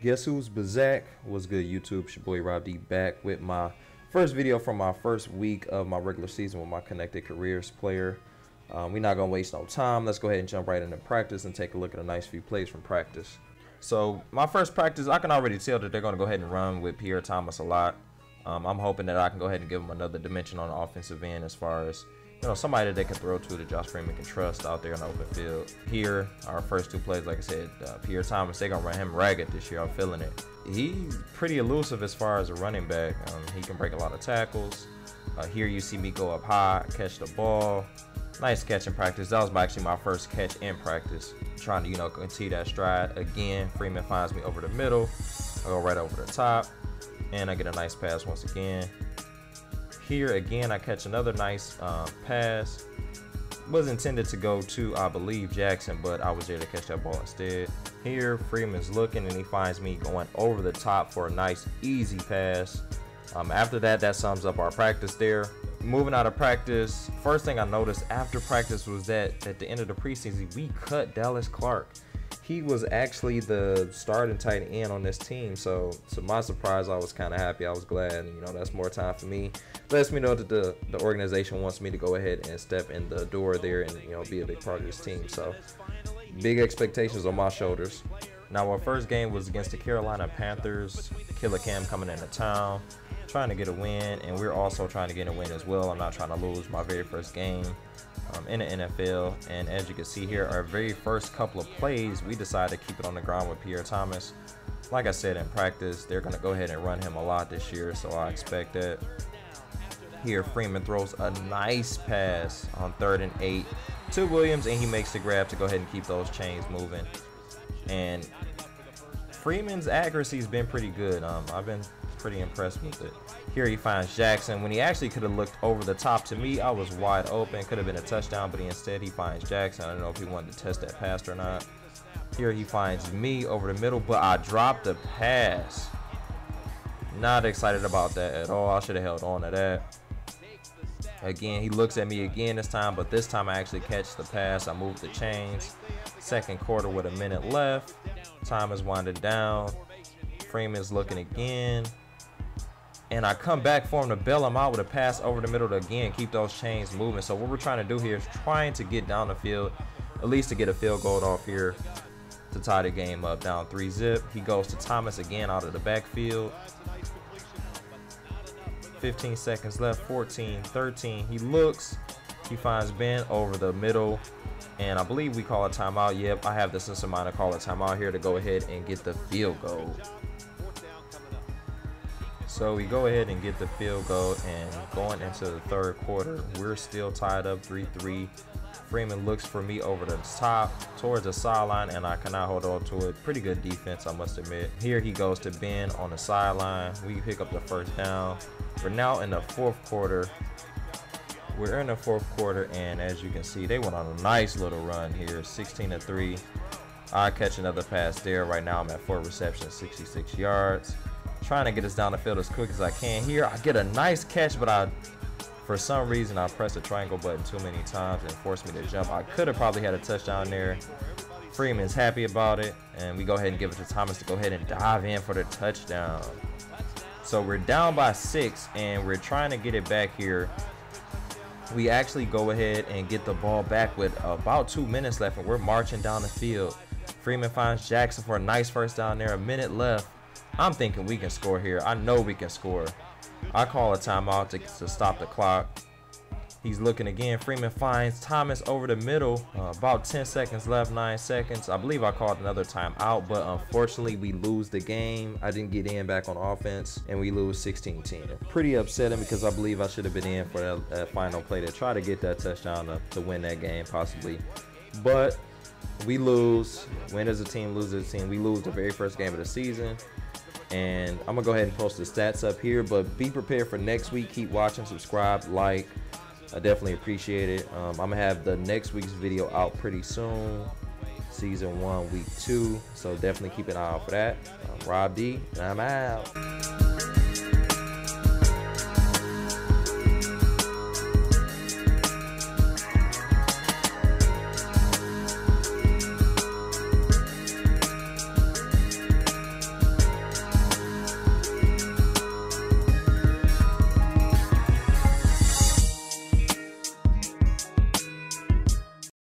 Guess who's Bazak? What's good, YouTube? It's your boy Rob D back with my first video from my first week of my regular season with my Connected Careers player. We're not gonna waste no time. Let's go ahead and jump right into practice and take a look at a nice few plays from practice. So my first practice, I can already tell that they're gonna go ahead and run with Pierre Thomas a lot. I'm hoping that I can go ahead and give him another dimension on the offensive end as far as, you know, somebody that they can throw to that Josh Freeman can trust out there in the open field. Here, our first two plays, like I said, Pierre Thomas, they're going to run him ragged this year. I'm feeling it. He's pretty elusive as far as a running back. He can break a lot of tackles. Here you see me go up high, catch the ball. Nice catch in practice. That was actually my first catch in practice. Trying to, you know, continue that stride. Again, Freeman finds me over the middle. I go right over the top. And I get a nice pass once again. Here again, I catch another nice pass. Was intended to go to, I believe, Jackson, but I was there to catch that ball instead. Here, Freeman's looking and he finds me going over the top for a nice, easy pass. After that, that sums up our practice there. Moving out of practice, first thing I noticed after practice was that at the end of the preseason, we cut Dallas Clark. He was actually the starting tight end on this team, so to my surprise, I was kind of happy. I was glad, you know, that's more time for me. Lets me know that the organization wants me to go ahead and step in the door there and, you know, be a big part of this team. So big expectations on my shoulders. Now, our first game was against the Carolina Panthers. Killer Cam coming into town, trying to get a win, and we're also trying to get a win as well. I'm not trying to lose my very first game in the NFL, and as you can see here, our very first couple of plays, we decided to keep it on the ground with Pierre Thomas. Like I said in practice, they're going to go ahead and run him a lot this year, so I expect that. Here, Freeman throws a nice pass on 3rd and 8 to Williams, and he makes the grab to go ahead and keep those chains moving. And Freeman's accuracy has been pretty good. I've been pretty impressed with it. Here he finds Jackson. When he actually could have looked over the top to me, I was wide open. Could have been a touchdown, but instead he finds Jackson. I don't know if he wanted to test that pass or not. Here he finds me over the middle, but I dropped the pass. Not excited about that at all. I should have held on to that. Again, he looks at me again this time, but this time I actually catch the pass. I move the chains. Second quarter with a minute left. Time is winding down. Freeman's looking again. And I come back for him to bail him out with a pass over the middle to again keep those chains moving. So what we're trying to do here is trying to get down the field, at least to get a field goal off here to tie the game up down 3-zip. He goes to Thomas again out of the backfield. 15 seconds left, 14, 13. He looks, he finds Ben over the middle, and I believe we call a timeout. Yep, I have the sense of mind to call a timeout here to go ahead and get the field goal. So we go ahead and get the field goal, and going into the third quarter, we're still tied up 3-3. Freeman looks for me over the top towards the sideline, and I cannot hold on to it. Pretty good defense, I must admit. Here he goes to Ben on the sideline. We pick up the first down. We're now in the fourth quarter. We're in the fourth quarter, and as you can see, they went on a nice little run here, 16-3. I catch another pass there. Right now I'm at 4 receptions, 66 yards. Trying to get us down the field as quick as I can. Here I get a nice catch, but for some reason I pressed the triangle button too many times and forced me to jump. I could have probably had a touchdown there. Freeman's happy about it, and we go ahead and give it to Thomas to go ahead and dive in for the touchdown. So we're down by 6, and we're trying to get it back here. We actually go ahead and get the ball back with about 2 minutes left, and we're marching down the field. Freeman finds Jackson for a nice first down there, a minute left. I'm thinking we can score here. I know we can score. I call a timeout to stop the clock. He's looking again. Freeman finds Thomas over the middle. About 10 seconds left, 9 seconds. I believe I called another timeout, but unfortunately we lose the game. I didn't get in back on offense, and we lose 16-10. Pretty upsetting because I believe I should have been in for that final play to try to get that touchdown to win that game possibly. But we lose. Win as a team, lose as a team. We lose the very first game of the season. And I'm gonna go ahead and post the stats up here, but be prepared for next week. Keep watching, subscribe, like. I definitely appreciate it. I'm gonna have the next week's video out pretty soon, season 1 week 2, so definitely keep an eye out for that. I'm Rob D, and I'm out.